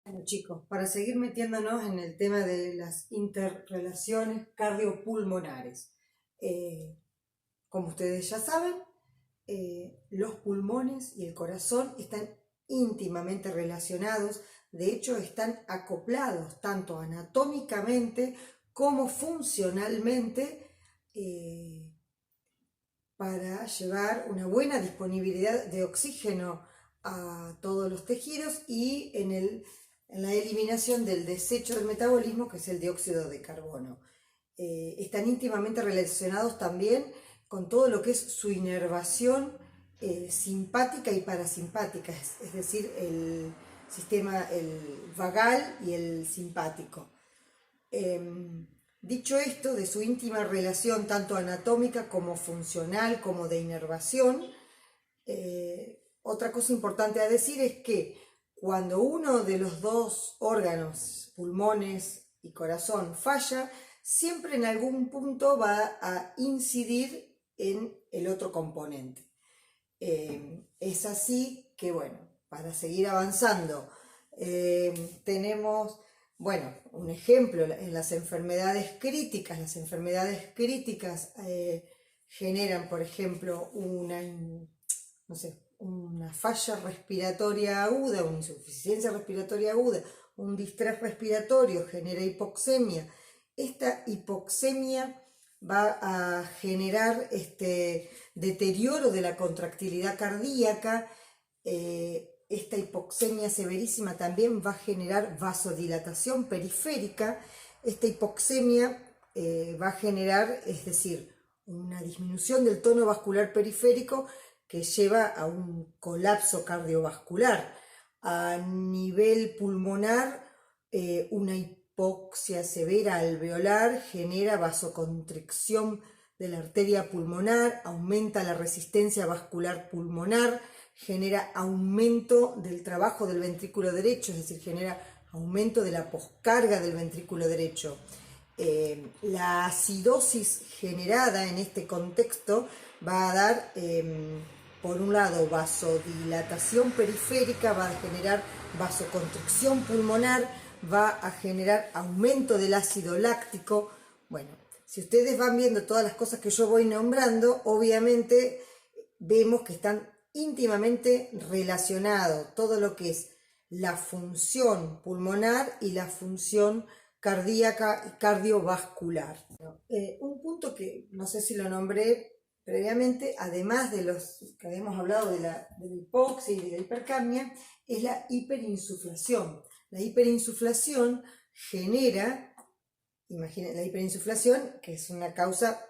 Bueno, chicos, para seguir metiéndonos en el tema de las interrelaciones cardiopulmonares, eh, como ustedes ya saben, los pulmones y el corazón están íntimamente relacionados, de hecho están acoplados tanto anatómicamente como funcionalmente para llevar una buena disponibilidad de oxígeno a todos los tejidos y en la eliminación del desecho del metabolismo, que es el dióxido de carbono. Están íntimamente relacionados también con todo lo que es su inervación simpática y parasimpática, es decir, el sistema el vagal y el simpático. Dicho esto, de su íntima relación tanto anatómica como funcional, como de inervación, otra cosa importante a decir es que cuando uno de los dos órganos, pulmones y corazón, falla, siempre en algún punto va a incidir en el otro componente. Es así que, bueno, para seguir avanzando, tenemos, bueno, un ejemplo en las enfermedades críticas. Las enfermedades críticas generan, por ejemplo, no sé, una falla respiratoria aguda, una insuficiencia respiratoria aguda, un distrés respiratorio, genera hipoxemia. Esta hipoxemia va a generar deterioro de la contractilidad cardíaca. Esta hipoxemia severísima también va a generar vasodilatación periférica. Esta hipoxemia va a generar, es decir, una disminución del tono vascular periférico que lleva a un colapso cardiovascular. A nivel pulmonar, una hipoxia severa alveolar genera vasoconstricción de la arteria pulmonar, aumenta la resistencia vascular pulmonar, genera aumento del trabajo del ventrículo derecho, es decir, genera aumento de la poscarga del ventrículo derecho. La acidosis generada en este contexto va a dar, por un lado, vasodilatación periférica, va a generar vasoconstricción pulmonar, va a generar aumento del ácido láctico. Bueno, si ustedes van viendo todas las cosas que yo voy nombrando, obviamente vemos que están íntimamente relacionados todo lo que es la función pulmonar y la función cardíaca y cardiovascular. Un punto que no sé si lo nombré previamente, además de los que habíamos hablado de la hipoxia y de la hipercapnia, es la hiperinsuflación. La hiperinsuflación genera, imaginen, la hiperinsuflación, que es una causa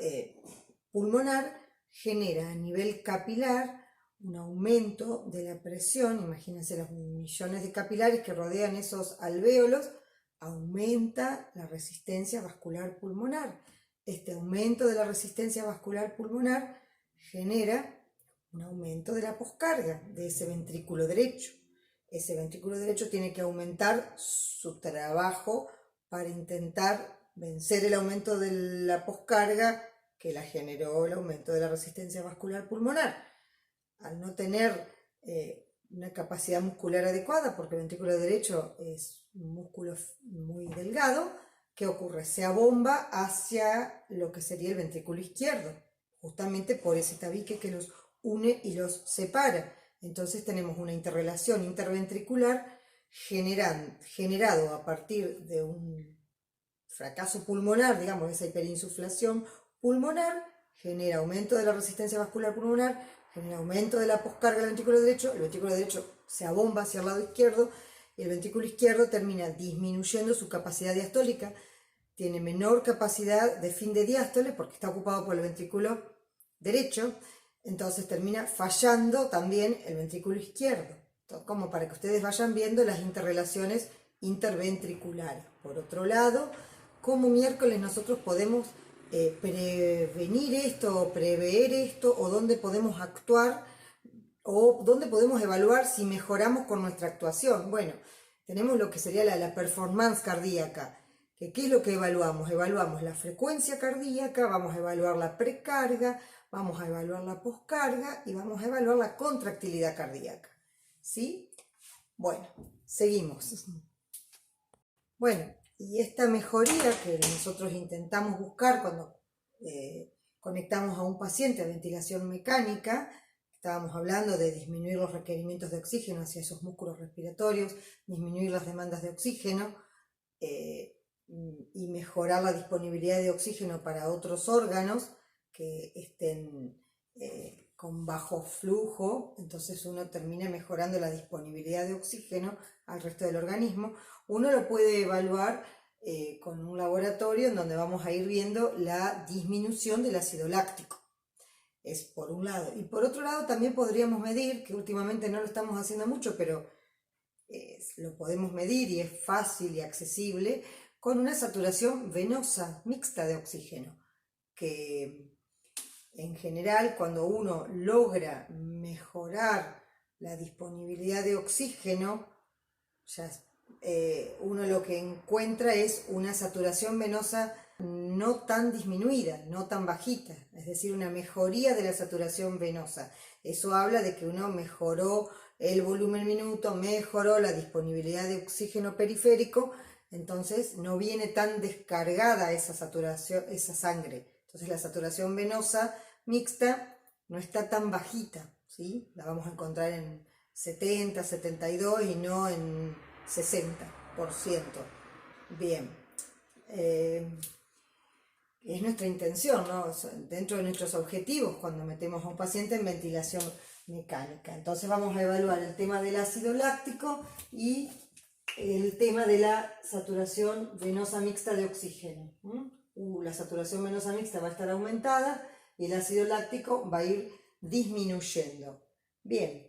pulmonar, genera a nivel capilar un aumento de la presión. Imagínense los millones de capilares que rodean esos alvéolos, aumenta la resistencia vascular pulmonar. Este aumento de la resistencia vascular pulmonar genera un aumento de la poscarga de ese ventrículo derecho. Ese ventrículo derecho tiene que aumentar su trabajo para intentar vencer el aumento de la poscarga que la generó el aumento de la resistencia vascular pulmonar. Al no tener una capacidad muscular adecuada, porque el ventrículo derecho es un músculo muy delgado, ¿qué ocurre? Se abomba hacia lo que sería el ventrículo izquierdo, justamente por ese tabique que los une y los separa. Entonces tenemos una interrelación interventricular generado a partir de un fracaso pulmonar, digamos, esa hiperinsuflación pulmonar, genera aumento de la resistencia vascular pulmonar, genera aumento de la poscarga del ventrículo derecho, el ventrículo derecho se abomba hacia el lado izquierdo y el ventrículo izquierdo termina disminuyendo su capacidad diastólica, tiene menor capacidad de fin de diástole porque está ocupado por el ventrículo derecho, entonces termina fallando también el ventrículo izquierdo. Entonces, como para que ustedes vayan viendo las interrelaciones interventriculares. Por otro lado, ¿cómo miércoles nosotros podemos prevenir esto o prever esto, o dónde podemos actuar o dónde podemos evaluar si mejoramos con nuestra actuación? Bueno, tenemos lo que sería la performance cardíaca. ¿Qué es lo que evaluamos? Evaluamos la frecuencia cardíaca, vamos a evaluar la precarga, vamos a evaluar la poscarga y vamos a evaluar la contractilidad cardíaca. ¿Sí? Bueno, seguimos. Bueno, y esta mejoría que nosotros intentamos buscar cuando conectamos a un paciente a ventilación mecánica, estábamos hablando de disminuir los requerimientos de oxígeno hacia esos músculos respiratorios, disminuir las demandas de oxígeno y mejorar la disponibilidad de oxígeno para otros órganos que estén con bajo flujo, entonces uno termina mejorando la disponibilidad de oxígeno al resto del organismo. Uno lo puede evaluar con un laboratorio en donde vamos a ir viendo la disminución del ácido láctico. Es por un lado. Y por otro lado también podríamos medir, que últimamente no lo estamos haciendo mucho, pero lo podemos medir y es fácil y accesible, con una saturación venosa mixta de oxígeno, que en general cuando uno logra mejorar la disponibilidad de oxígeno, ya uno lo que encuentra es una saturación venosa no tan disminuida, no tan bajita, es decir, una mejoría de la saturación venosa. Eso habla de que uno mejoró el volumen minuto, mejoró la disponibilidad de oxígeno periférico, entonces no viene tan descargada esa saturación, esa sangre. Entonces la saturación venosa mixta no está tan bajita, ¿sí? La vamos a encontrar en 70, 72 y no en 60%. Bien. Es nuestra intención, ¿no? Dentro de nuestros objetivos cuando metemos a un paciente en ventilación mecánica. Entonces vamos a evaluar el tema del ácido láctico y el tema de la saturación venosa mixta de oxígeno. La saturación venosa mixta va a estar aumentada y el ácido láctico va a ir disminuyendo. Bien,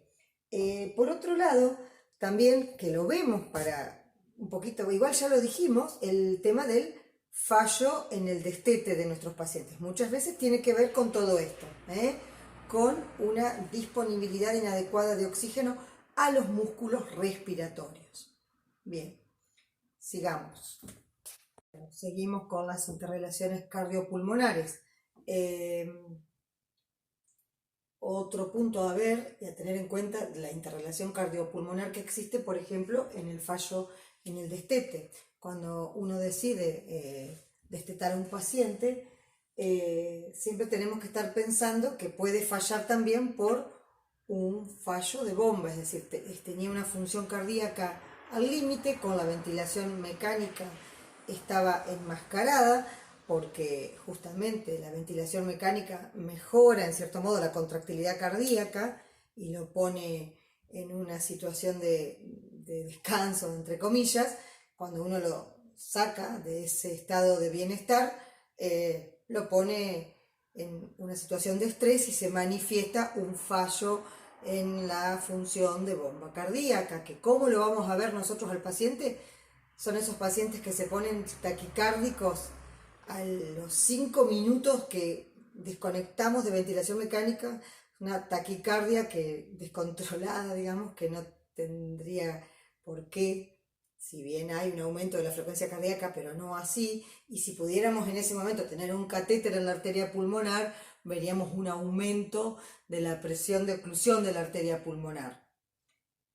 por otro lado, también que lo vemos para un poquito, igual ya lo dijimos, el tema del fallo en el destete de nuestros pacientes. Muchas veces tiene que ver con todo esto, con una disponibilidad inadecuada de oxígeno a los músculos respiratorios. Bien, sigamos. Seguimos con las interrelaciones cardiopulmonares. Otro punto a ver y a tener en cuenta, la interrelación cardiopulmonar que existe, por ejemplo, en el fallo en el destete. Cuando uno decide destetar a un paciente, siempre tenemos que estar pensando que puede fallar también por un fallo de bomba, es decir, tenía una función cardíaca al límite, con la ventilación mecánica estaba enmascarada, porque justamente la ventilación mecánica mejora en cierto modo la contractilidad cardíaca y lo pone en una situación de descanso, entre comillas. Cuando uno lo saca de ese estado de bienestar, lo pone en una situación de estrés y se manifiesta un fallo en la función de bomba cardíaca, que ¿cómo lo vamos a ver nosotros al paciente? Son esos pacientes que se ponen taquicárdicos a los 5 minutos que desconectamos de ventilación mecánica, una taquicardia que descontrolada, digamos, que no tendría por qué, si bien hay un aumento de la frecuencia cardíaca, pero no así, y si pudiéramos en ese momento tener un catéter en la arteria pulmonar, veríamos un aumento de la presión de oclusión de la arteria pulmonar.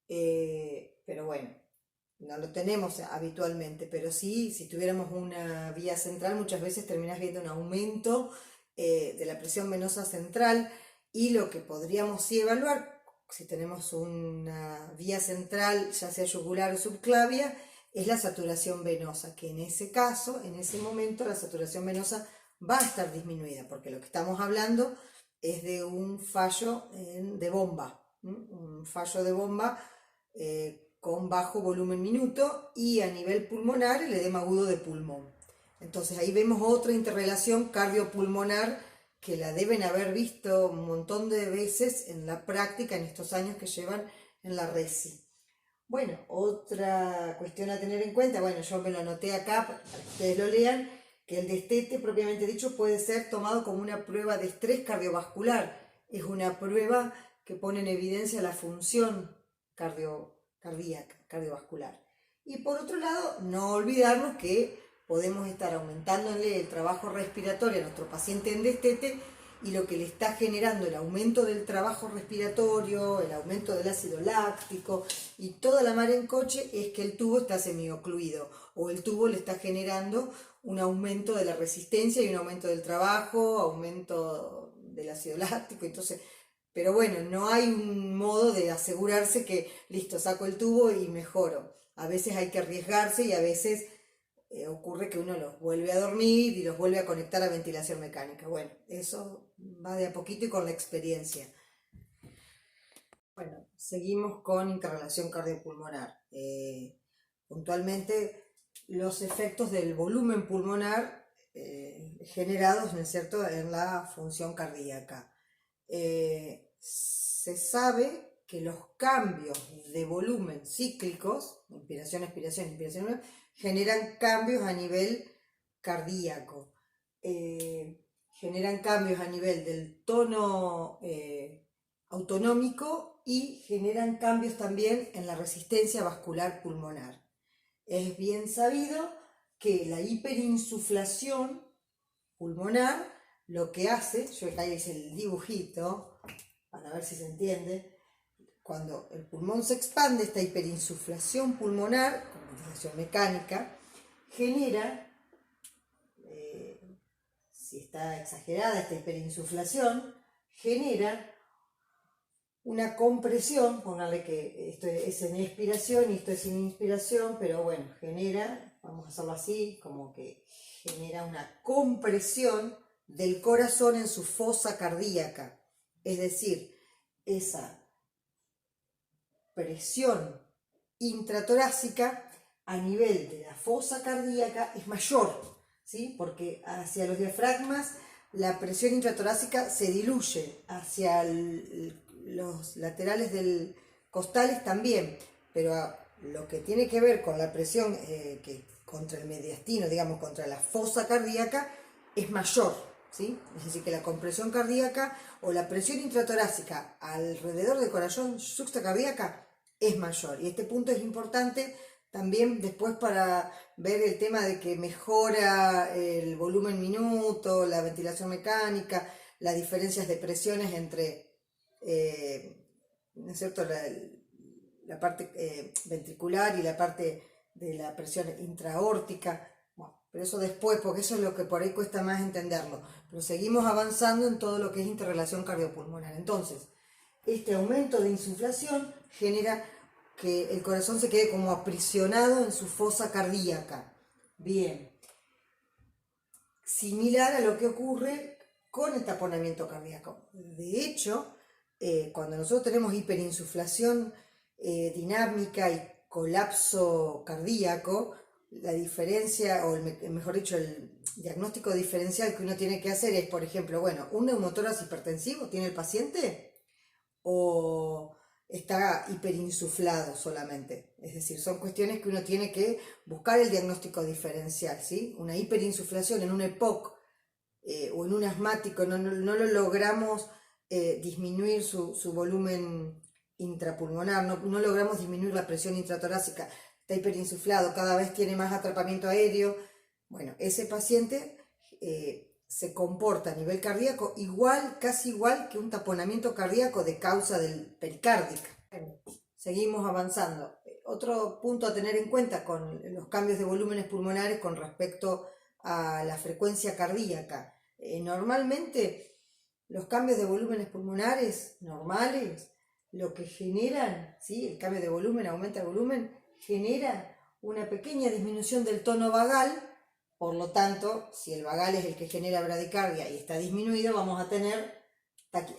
Pero bueno, no lo tenemos habitualmente, pero sí, si tuviéramos una vía central, muchas veces terminás viendo un aumento de la presión venosa central, y lo que podríamos sí evaluar, si tenemos una vía central, ya sea yugular o subclavia, es la saturación venosa, que en ese caso, en ese momento, la saturación venosa va a estar disminuida, porque lo que estamos hablando es de un fallo de bomba, un fallo de bomba con bajo volumen minuto y a nivel pulmonar el edema agudo de pulmón. Entonces ahí vemos otra interrelación cardiopulmonar que la deben haber visto un montón de veces en la práctica en estos años que llevan en la RESI. Bueno, otra cuestión a tener en cuenta, bueno, yo me lo anoté acá para que ustedes lo lean, que el destete propiamente dicho puede ser tomado como una prueba de estrés cardiovascular. Es una prueba que pone en evidencia la función cardíaca, cardiovascular. Y por otro lado, no olvidarnos que podemos estar aumentándole el trabajo respiratorio a nuestro paciente en destete y lo que le está generando el aumento del trabajo respiratorio, el aumento del ácido láctico y toda la mar en coche es que el tubo está semiocluido o el tubo le está generando un aumento de la resistencia y un aumento del trabajo, aumento del ácido láctico, entonces, pero bueno, no hay un modo de asegurarse que listo, saco el tubo y mejoro. A veces hay que arriesgarse y a veces ocurre que uno los vuelve a dormir y los vuelve a conectar a ventilación mecánica. Bueno, eso va de a poquito y con la experiencia. Bueno, seguimos con interrelación cardiopulmonar. Puntualmente, los efectos del volumen pulmonar generados, ¿no es cierto?, en la función cardíaca. Se sabe que los cambios de volumen cíclicos, inspiración, expiración, inspiración, generan cambios a nivel cardíaco, generan cambios a nivel del tono autonómico y generan cambios también en la resistencia vascular pulmonar. Es bien sabido que la hiperinsuflación pulmonar lo que hace, yo acá hice el dibujito para ver si se entiende, cuando el pulmón se expande, esta hiperinsuflación pulmonar, con ventilación mecánica, genera, si está exagerada esta hiperinsuflación, genera una compresión, póngale que esto es en expiración y esto es en inspiración, pero bueno, genera, vamos a hacerlo así, como que genera una compresión del corazón en su fosa cardíaca, es decir, esa presión intratorácica a nivel de la fosa cardíaca es mayor, ¿sí? Porque hacia los diafragmas la presión intratorácica se diluye, hacia los laterales del costales también, pero lo que tiene que ver con la presión que contra el mediastino, digamos, contra la fosa cardíaca, es mayor, ¿sí? Es decir, que la compresión cardíaca o la presión intratorácica alrededor del corazón supracardíaca es mayor. Y este punto es importante también después para ver el tema de que mejora el volumen minuto, la ventilación mecánica, las diferencias de presiones entre, ¿no es cierto?, la parte ventricular y la parte de la presión intraórtica. Bueno, pero eso después, porque eso es lo que por ahí cuesta más entenderlo. Pero seguimos avanzando en todo lo que es interrelación cardiopulmonar. Entonces, este aumento de insuflación genera que el corazón se quede como aprisionado en su fosa cardíaca. Bien. Similar a lo que ocurre con el taponamiento cardíaco. De hecho, cuando nosotros tenemos hiperinsuflación dinámica y colapso cardíaco, la diferencia, o mejor dicho, el diagnóstico diferencial que uno tiene que hacer es, por ejemplo, bueno, ¿un neumotórax hipertensivo tiene el paciente? ¿O está hiperinsuflado solamente? Es decir, son cuestiones que uno tiene que buscar el diagnóstico diferencial, ¿sí? Una hiperinsuflación en un EPOC o en un asmático, no lo logramos disminuir su volumen intrapulmonar, no logramos disminuir la presión intratorácica, está hiperinsuflado, cada vez tiene más atrapamiento aéreo. Bueno, ese paciente se comporta a nivel cardíaco igual, casi igual que un taponamiento cardíaco de causa del pericárdica. Seguimos avanzando. Otro punto a tener en cuenta con los cambios de volúmenes pulmonares con respecto a la frecuencia cardíaca. Normalmente los cambios de volúmenes pulmonares normales lo que generan, ¿sí?, el cambio de volumen, aumenta el volumen, genera una pequeña disminución del tono vagal. Por lo tanto, si el vagal es el que genera bradicardia y está disminuido, vamos a tener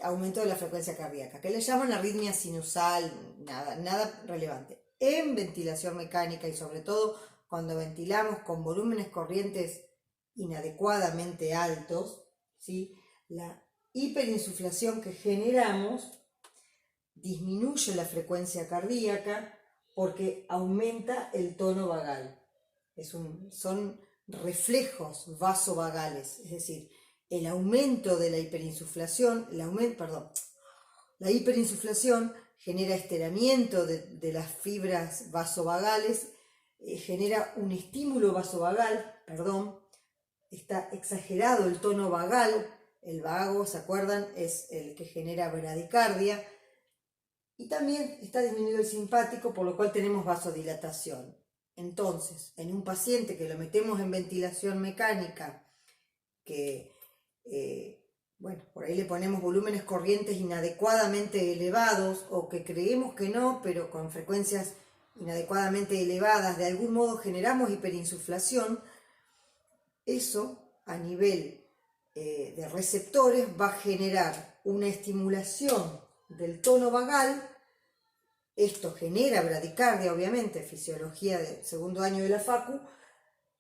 aumento de la frecuencia cardíaca, que le llaman arritmia sinusal, nada relevante. En ventilación mecánica y sobre todo cuando ventilamos con volúmenes corrientes inadecuadamente altos, ¿sí?, la hiperinsuflación que generamos disminuye la frecuencia cardíaca porque aumenta el tono vagal. Son reflejos vasovagales, es decir, el aumento de la hiperinsuflación, la hiperinsuflación genera estiramiento de las fibras vasovagales, genera un estímulo vasovagal, está exagerado el tono vagal, El vago, ¿se acuerdan? Es el que genera bradicardia. Y también está disminuido el simpático, por lo cual tenemos vasodilatación. Entonces, en un paciente que lo metemos en ventilación mecánica, que, bueno, por ahí le ponemos volúmenes corrientes inadecuadamente elevados, o que creemos que no, pero con frecuencias inadecuadamente elevadas, de algún modo generamos hiperinsuflación, eso a nivel de receptores va a generar una estimulación del tono vagal. Esto genera bradicardia, obviamente, fisiología del segundo año de la facu,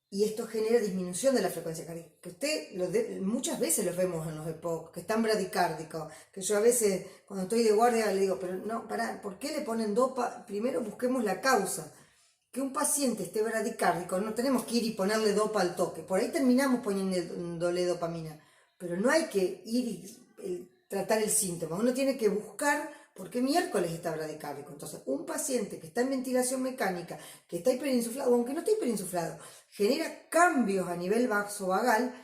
y esto genera disminución de la frecuencia cardíaca. Que muchas veces los vemos en los EPOC, que están bradicárdicos, que yo a veces cuando estoy de guardia le digo, pero no, pará, ¿por qué le ponen dopa? Primero busquemos la causa. Que un paciente esté bradicárdico, no tenemos que ir y ponerle dopa al toque. Por ahí terminamos poniéndole dopamina, pero no hay que ir y tratar el síntoma. Uno tiene que buscar por qué miércoles está bradicárdico. Entonces, un paciente que está en ventilación mecánica, que está hiperinsuflado, aunque no esté hiperinsuflado, genera cambios a nivel vasovagal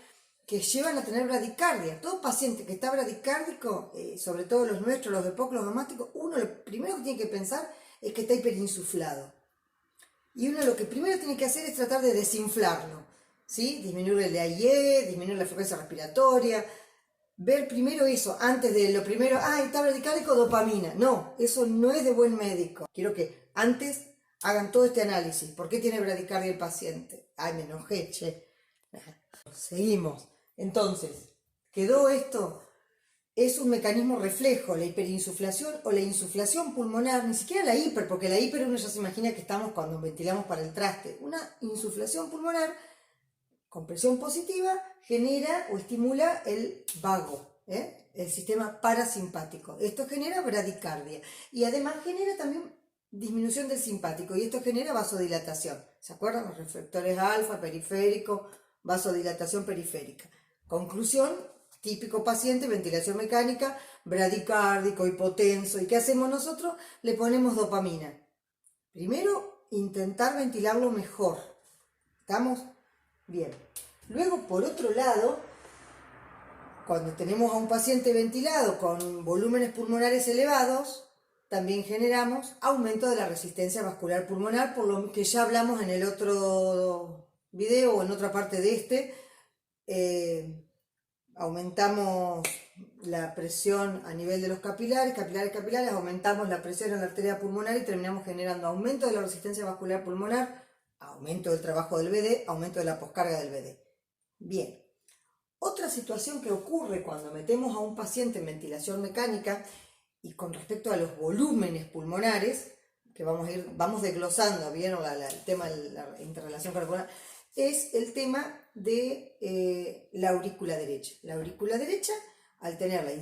que llevan a tener bradicardia. Todo paciente que está bradicárdico, sobre todo los nuestros, los EPOC, los asmáticos, uno lo primero que tiene que pensar es que está hiperinsuflado. Y uno lo que primero tiene que hacer es tratar de desinflarlo, ¿sí? Disminuir el AIE, disminuir la frecuencia respiratoria, ver primero eso, antes de lo primero, está bradicárdico, dopamina. No, eso no es de buen médico. Quiero que antes hagan todo este análisis. ¿Por qué tiene bradicardia el paciente? Me enojé, che. Seguimos. Entonces, quedó esto. Es un mecanismo reflejo, la hiperinsuflación o la insuflación pulmonar, ni siquiera la hiper, porque la hiper uno ya se imagina que estamos cuando ventilamos para el traste. Una insuflación pulmonar con presión positiva genera o estimula el vago, el sistema parasimpático. Esto genera bradicardia y además genera también disminución del simpático y esto genera vasodilatación. ¿Se acuerdan? Los reflectores alfa, periférico, vasodilatación periférica. Conclusión, típico paciente, ventilación mecánica, bradicárdico, hipotenso. ¿Y qué hacemos nosotros? Le ponemos dopamina. Primero, intentar ventilarlo mejor. ¿Estamos? Bien. Luego, por otro lado, cuando tenemos a un paciente ventilado con volúmenes pulmonares elevados, también generamos aumento de la resistencia vascular pulmonar, por lo que ya hablamos en el otro video o en otra parte de este. Aumentamos la presión a nivel de los capilares, aumentamos la presión en la arteria pulmonar y terminamos generando aumento de la resistencia vascular pulmonar, aumento del trabajo del BD, aumento de la poscarga del BD. Bien, otra situación que ocurre cuando metemos a un paciente en ventilación mecánica y con respecto a los volúmenes pulmonares, que vamos desglosando, ¿vieron? El tema de la interrelación cardiopulmonar, es el tema de la aurícula derecha. La aurícula derecha, al tener la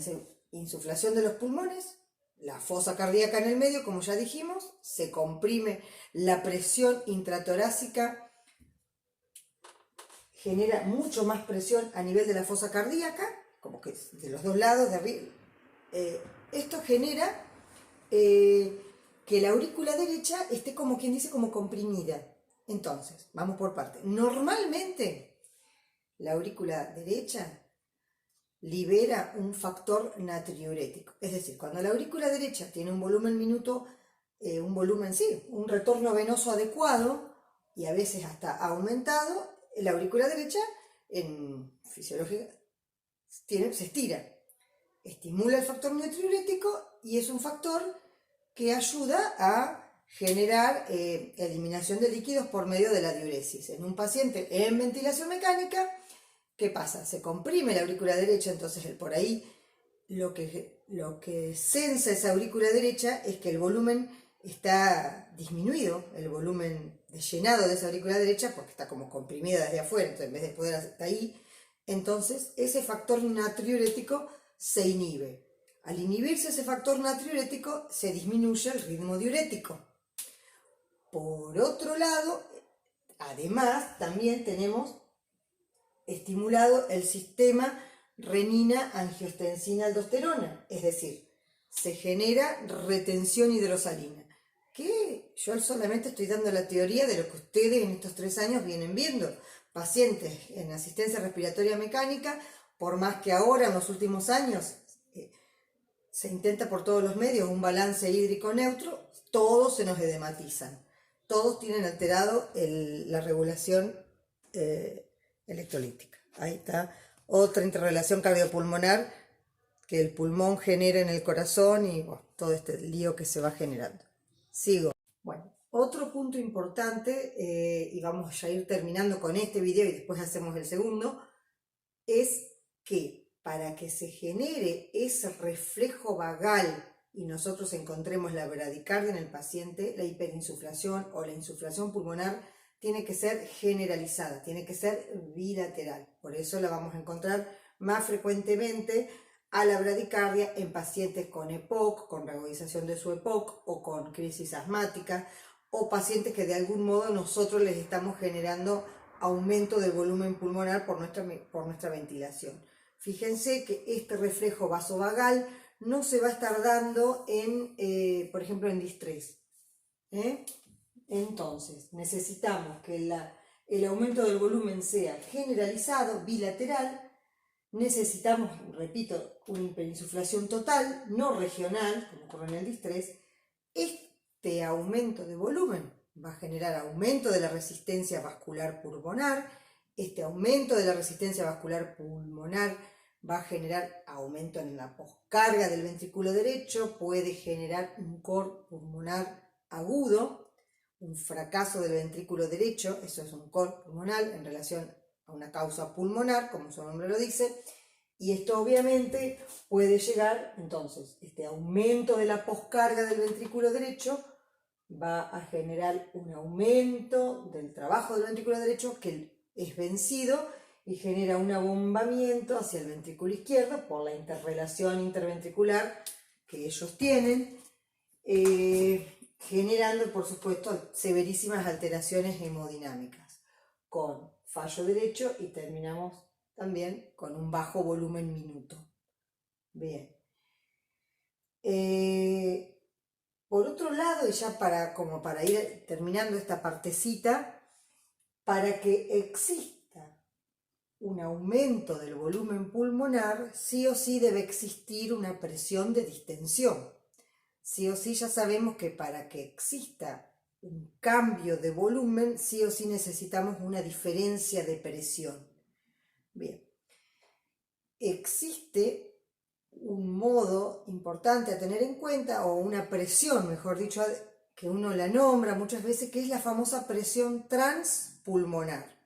insuflación de los pulmones, la fosa cardíaca en el medio, como ya dijimos, se comprime la presión intratorácica, genera mucho más presión a nivel de la fosa cardíaca, como que de los dos lados, de arriba. Esto genera que la aurícula derecha esté como quien dice, como comprimida. Entonces, vamos por partes. Normalmente, la aurícula derecha libera un factor natriurético. Es decir, cuando la aurícula derecha tiene un volumen minuto, un retorno venoso adecuado y a veces hasta aumentado, la aurícula derecha en fisiología se estira. Estimula el factor natriurético y es un factor que ayuda a generar eliminación de líquidos por medio de la diuresis. En un paciente en ventilación mecánica, ¿qué pasa? Se comprime la aurícula derecha, entonces por ahí lo que sensa esa aurícula derecha es que el volumen está disminuido, el volumen de llenado de esa aurícula derecha, porque está como comprimida desde afuera, entonces en vez de poder hasta ahí, entonces ese factor natriurético se inhibe. Al inhibirse ese factor natriurético, se disminuye el ritmo diurético. Por otro lado, además, también tenemos estimulado el sistema renina-angiostensina-aldosterona, es decir, se genera retención hidrosalina, que yo solamente estoy dando la teoría de lo que ustedes en estos 3 años vienen viendo. Pacientes en asistencia respiratoria mecánica por más que ahora, en los últimos años, se intenta por todos los medios un balance hídrico neutro, todos se nos edematizan, todos tienen alterado la regulación electrolítica. Ahí está otra interrelación cardiopulmonar que el pulmón genera en el corazón y bueno, todo este lío que se va generando. Sigo. Bueno, otro punto importante, y vamos a ir terminando con este video y después hacemos el segundo, es que para que se genere ese reflejo vagal y nosotros encontremos la bradicardia en el paciente, la hiperinsuflación o la insuflación pulmonar tiene que ser generalizada, tiene que ser bilateral. Por eso la vamos a encontrar más frecuentemente a la bradicardia en pacientes con EPOC, con regulación de su EPOC o con crisis asmática, o pacientes que de algún modo nosotros les estamos generando aumento del volumen pulmonar por nuestra ventilación. Fíjense que este reflejo vasovagal no se va a estar dando por ejemplo, en distrés. Entonces, necesitamos que el aumento del volumen sea generalizado, bilateral. Necesitamos, repito, una hiperinsuflación total, no regional, como ocurre en el distrés. Este aumento de volumen va a generar aumento de la resistencia vascular pulmonar. Este aumento de la resistencia vascular pulmonar va a generar aumento en la poscarga del ventrículo derecho, puede generar un cor pulmonar agudo, un fracaso del ventrículo derecho, eso es un cor pulmonar en relación a una causa pulmonar, como su nombre lo dice, y esto obviamente puede llegar, entonces, este aumento de la poscarga del ventrículo derecho va a generar un aumento del trabajo del ventrículo derecho que es vencido y genera un abombamiento hacia el ventrículo izquierdo por la interrelación interventricular que ellos tienen, generando, por supuesto, severísimas alteraciones hemodinámicas, con fallo derecho y terminamos también con un bajo volumen minuto. Bien. Por otro lado, y ya para ir terminando esta partecita, para que exista un aumento del volumen pulmonar, sí o sí debe existir una presión de distensión. Sí o sí ya sabemos que para que exista un cambio de volumen, sí o sí necesitamos una diferencia de presión. Bien, existe un modo importante a tener en cuenta, o una presión, mejor dicho, que uno la nombra muchas veces, que es la famosa presión transpulmonar.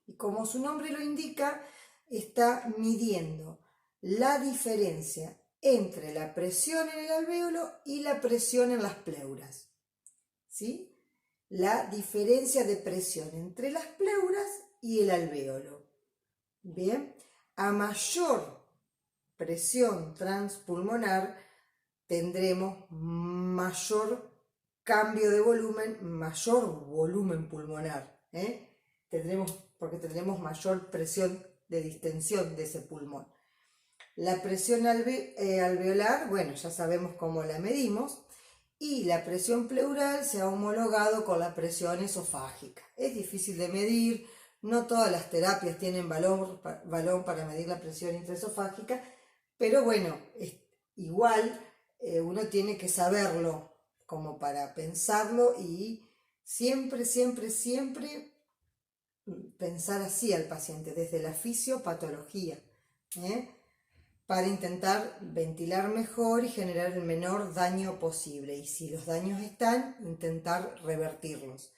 Y como su nombre lo indica, está midiendo la diferencia entre la presión en el alvéolo y la presión en las pleuras. ¿Sí? La diferencia de presión entre las pleuras y el alvéolo. Bien, a mayor presión transpulmonar tendremos mayor cambio de volumen, mayor volumen pulmonar. Porque tendremos mayor presión de distensión de ese pulmón. La presión alveolar, bueno, ya sabemos cómo la medimos, y la presión pleural se ha homologado con la presión esofágica. Es difícil de medir, no todas las terapias tienen balón para medir la presión intraesofágica, pero bueno, igual uno tiene que saberlo como para pensarlo y siempre pensar así al paciente, desde la fisiopatología, para intentar ventilar mejor y generar el menor daño posible. Y si los daños están, intentar revertirlos.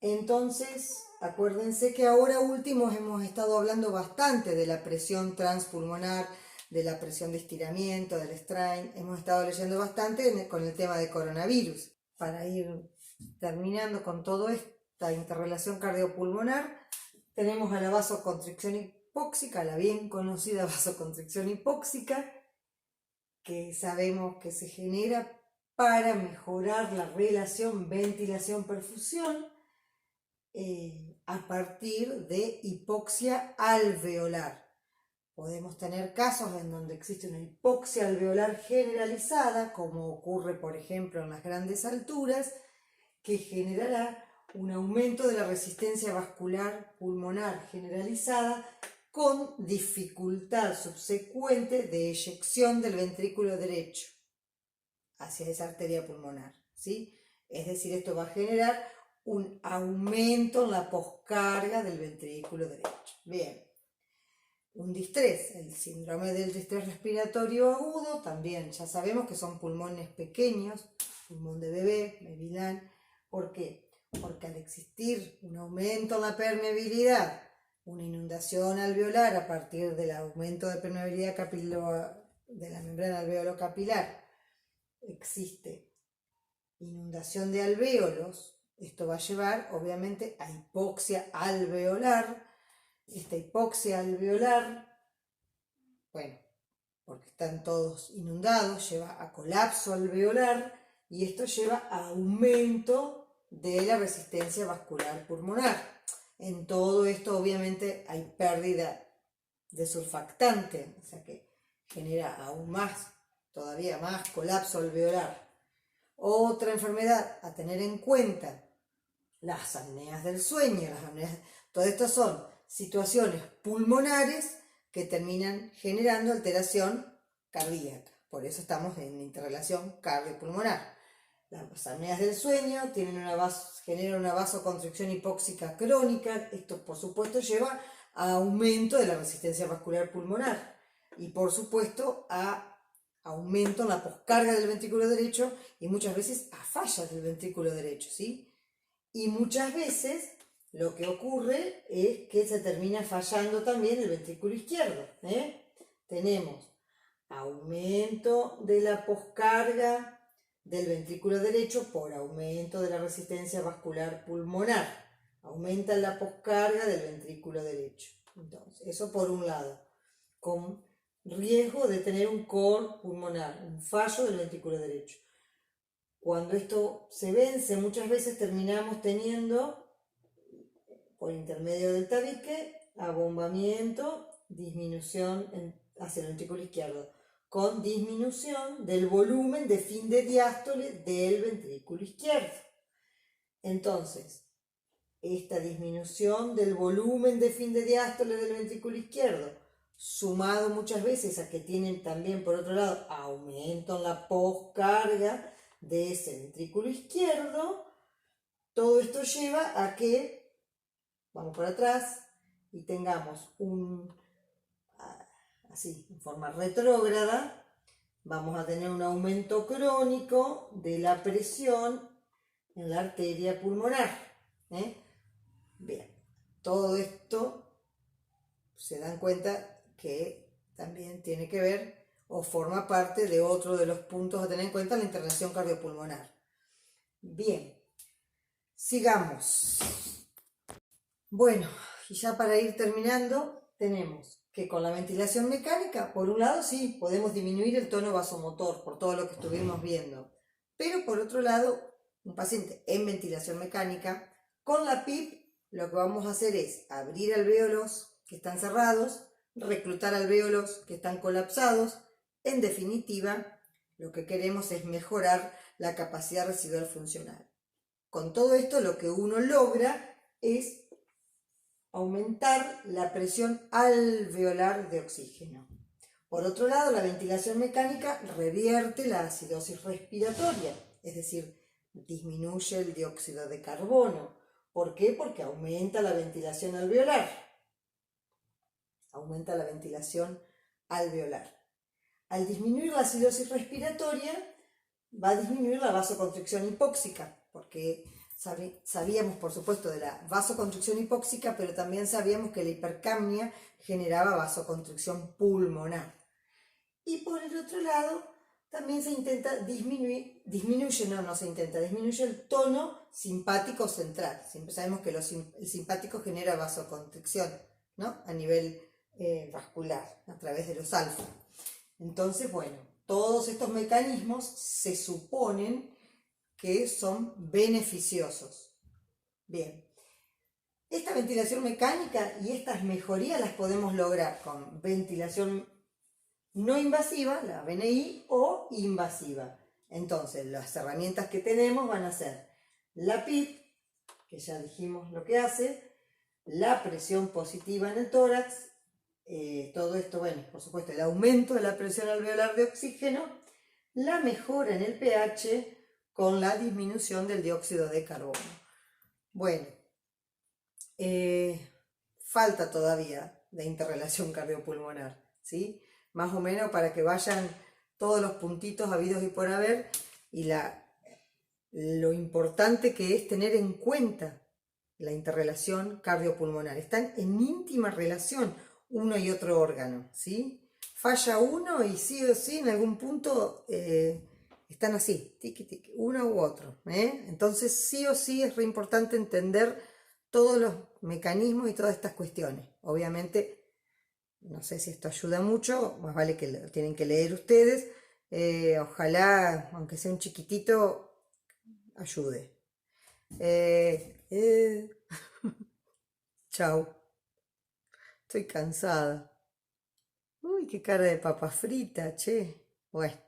Entonces, acuérdense que ahora últimos hemos estado hablando bastante de la presión transpulmonar, de la presión de estiramiento, del strain. Hemos estado leyendo bastante con el tema de coronavirus. Para ir terminando con toda esta interrelación cardiopulmonar, tenemos a la vasoconstricción hipóxica, la bien conocida vasoconstricción hipóxica, que sabemos que se genera para mejorar la relación ventilación-perfusión a partir de hipoxia alveolar. Podemos tener casos en donde existe una hipoxia alveolar generalizada, como ocurre por ejemplo en las grandes alturas, que generará un aumento de la resistencia vascular pulmonar generalizada con dificultad subsecuente de eyección del ventrículo derecho hacia esa arteria pulmonar, ¿sí? Es decir, esto va a generar un aumento en la poscarga del ventrículo derecho. Bien. Un distrés, el síndrome del distrés respiratorio agudo, también ya sabemos que son pulmones pequeños, pulmón de bebé, Babyland. ¿Por qué? Porque al existir un aumento en la permeabilidad, una inundación alveolar a partir del aumento de permeabilidad de la membrana alveolo-capilar, existe inundación de alvéolos. Esto va a llevar obviamente a hipoxia alveolar. Esta hipoxia alveolar, bueno, porque están todos inundados, lleva a colapso alveolar y esto lleva a aumento de la resistencia vascular pulmonar. En todo esto obviamente hay pérdida de surfactante, o sea que genera aún más, todavía más colapso alveolar. Otra enfermedad a tener en cuenta, las apneas del sueño. Todo esto son situaciones pulmonares que terminan generando alteración cardíaca. Por eso estamos en interrelación cardiopulmonar. Las apneas del sueño generan una vasoconstricción hipóxica crónica. Esto, por supuesto, lleva a aumento de la resistencia vascular pulmonar y, por supuesto, a aumento en la poscarga del ventrículo derecho y muchas veces a fallas del ventrículo derecho, ¿sí? Y muchas veces lo que ocurre es que se termina fallando también el ventrículo izquierdo. Tenemos aumento de la poscarga del ventrículo derecho por aumento de la resistencia vascular pulmonar. Aumenta la poscarga del ventrículo derecho. Entonces, eso por un lado, con riesgo de tener un cor pulmonar, un fallo del ventrículo derecho. Cuando esto se vence, muchas veces terminamos teniendo, por intermedio del tabique, abombamiento, disminución hacia el ventrículo izquierdo, con disminución del volumen de fin de diástole del ventrículo izquierdo. Entonces, esta disminución del volumen de fin de diástole del ventrículo izquierdo, sumado muchas veces a que tienen también, por otro lado, aumento en la poscarga de ese ventrículo izquierdo, todo esto lleva a que vamos por atrás y tengamos así, en forma retrógrada, vamos a tener un aumento crónico de la presión en la arteria pulmonar. Bien, todo esto se dan cuenta que también tiene que ver o forma parte de otro de los puntos a tener en cuenta, la intervención cardiopulmonar. Bien, sigamos. Bueno, y ya para ir terminando, tenemos que con la ventilación mecánica, por un lado sí, podemos disminuir el tono vasomotor por todo lo que estuvimos viendo, pero por otro lado, un paciente en ventilación mecánica, con la PIP, lo que vamos a hacer es abrir alvéolos que están cerrados, reclutar alvéolos que están colapsados. En definitiva, lo que queremos es mejorar la capacidad residual funcional. Con todo esto, lo que uno logra es aumentar la presión alveolar de oxígeno. Por otro lado, la ventilación mecánica revierte la acidosis respiratoria, es decir, disminuye el dióxido de carbono. ¿Por qué? Porque aumenta la ventilación alveolar. Aumenta la ventilación alveolar. Al disminuir la acidosis respiratoria, va a disminuir la vasoconstricción hipóxica, porque sabíamos, por supuesto, de la vasoconstricción hipóxica, pero también sabíamos que la hipercapnia generaba vasoconstricción pulmonar. Y por el otro lado, también se intenta disminuye el tono simpático central. Siempre sabemos que el simpático genera vasoconstricción, ¿no? A nivel vascular, a través de los alfa. Entonces, bueno, todos estos mecanismos se suponen que son beneficiosos. Bien, esta ventilación mecánica y estas mejorías las podemos lograr con ventilación no invasiva, la VNI, o invasiva. Entonces, las herramientas que tenemos van a ser la PIP, que ya dijimos lo que hace, la presión positiva en el tórax, todo esto, bueno, por supuesto, el aumento de la presión alveolar de oxígeno, la mejora en el pH con la disminución del dióxido de carbono. Bueno, falta todavía de interrelación cardiopulmonar, ¿sí? Más o menos para que vayan todos los puntitos habidos y por haber, y lo importante que es tener en cuenta la interrelación cardiopulmonar. Están en íntima relación uno y otro órgano, ¿sí? Falla uno y sí o sí en algún punto están así, tiqui, tiqui, uno u otro. Entonces sí o sí es re importante entender todos los mecanismos y todas estas cuestiones. Obviamente, no sé si esto ayuda mucho, más vale que lo tienen que leer ustedes. Ojalá, aunque sea un chiquitito, ayude. Chau, estoy cansada. Uy, qué cara de papa frita, che. Bueno.